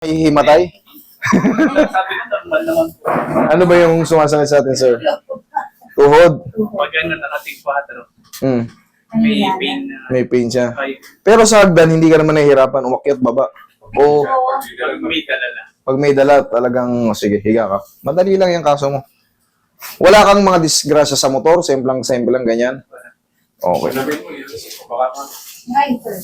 Hihimatay? Sabi ko, normal naman po. Ano ba yung sumasakit sa atin, sir? Tuhod? Pag ano, nakating 4, Hmm. may pain na May pain siya. 5. Pero sa hagdan, hindi ka naman nahihirapan umakyat baba. O Pag may dalala. pag may dala, talagang, sige, higa ka. Madali lang yung kaso mo. Wala kang mga disgrasya sa motor, simple lang ganyan. Okay. Right, sir.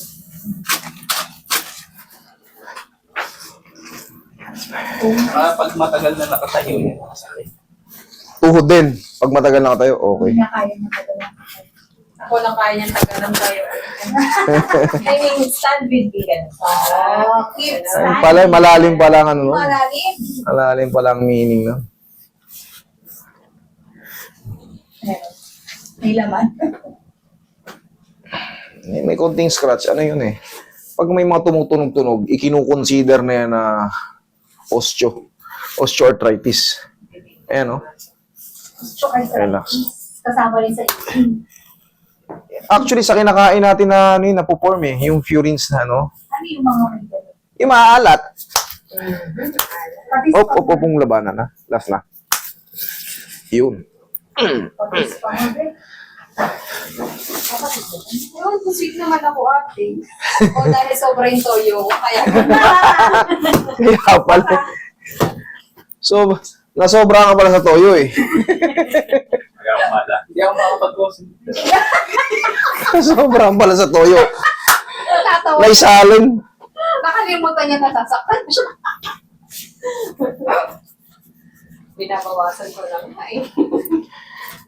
Pag matagal na nakatayo yan, masakit. Tuhod din. Pag matagal na tayo, okay. Hindi na kaya na talaga. Ako lang kaya niyang tagalan tayo. I mean, stand with me. Keep Ayun standing. pala, malalim pala ang ano, no? Malalim. Malalim pala ang meaning, no? Meron. May laman. May konting scratch. Ano yun eh? Pag may mga tumutunog-tunog, ikinukonsider na yan na osteoarthritis. Ayan, no? Relax. Kasama rin sa eating. Actually, sa kinakain natin na ano yun, napuporm eh, yung purines na, no? Ano yung mga may ganun? Yung maaalat. Patis Opong labanan na. Last na. Yun. Patis pa mo, Dre. Ewan ko, sweet naman ako ate. O dahil sobra yung toyo, kaya Kaya pala. So, nasobra ka pala sa toyo eh. Kaya umala. Hindi ako makapag-concentrate. Nasobra ka pala sa toyo. natatawa. Naisalin. Nakalimutan niya nasasaktan siya. Binabawasan ko lang na eh.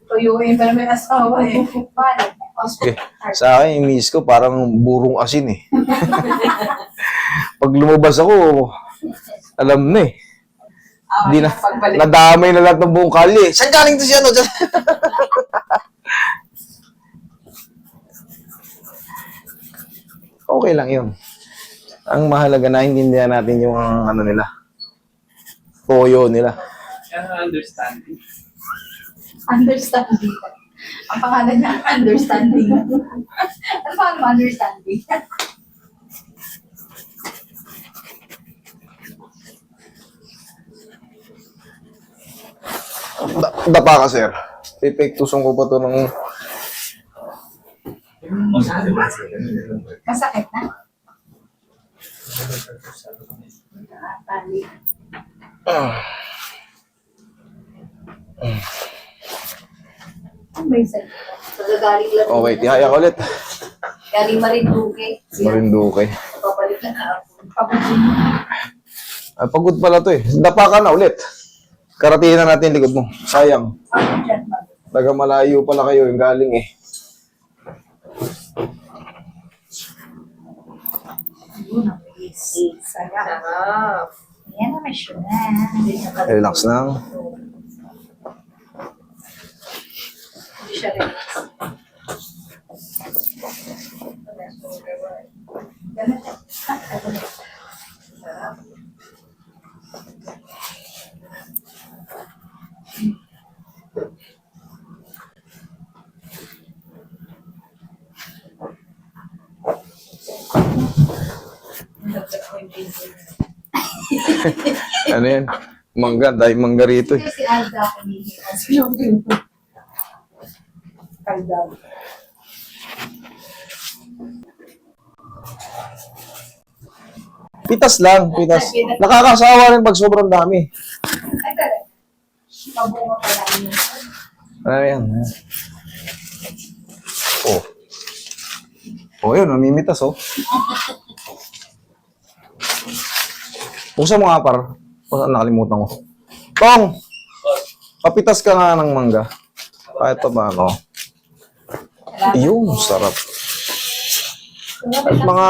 Tuyuin pero may asawa eh. Paano? Okay. Sa akin, yung miss ko parang burong asin eh. Pag lumabas ako, alam na eh. Hindi na, Pagbalik. nadamay na lahat ng buong kalye. Saan galing to siya, no? Okay lang yun. Ang mahalaga na intindihan natin yung ano nila. Toyo nila. Kaya understanding. Understanding. Ang pangalan niya, understanding. Ano pa ano understanding? Dapa ka, sir. Pipektuson ko pa to ng... Masakit na? Tali. Ano ba yung sa'yo? Nagagaling lang. Okay, tihaya ka ulit. Galing Marinduque. Marinduque. Papalik na kahapon. Pagod mo. Ah, pagod pala to eh. Dapa ka na ulit. Karatingin na natin yung likod mo. Sayang. Ano dyan ba? Taga malayo pala kayo yung galing eh. Yun ang bilis. Sarap. Sarap. Ayan na, may sure na. Relax lang. Hindi siya rin. Ganun. Ano yan? Mangga. Dahil mangga rito eh. Si Alda ako ni Kalda. Pitas lang. Pitas. Nakakasawa rin pag sobrang dami. Ay, tara. Pabunga pala yun. Ano yan? Oh. Oh, yun. Namimitas oh. Buksan mo nga par. Buksan, nakalimutan ko. Tong! Papitas ka nga ng mangga. Kahit pa ba, ano? Yun, sarap. At mga...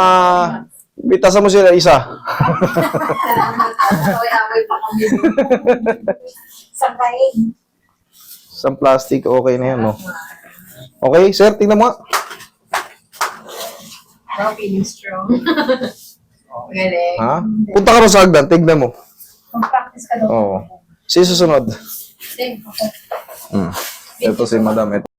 Bitasan mo sila isa. Salamat. Away-away pa kami. Sa kain. Sa plastic, okay na yan, no? Okay, sir, tingnan mo nga. Now feeling strong. Galing. Ha? Punta ka rin sa hagdan, tignan mo. Mag-practice ka daw. Oo. Si susunod. Sige, okay. Ito si madam. Ito.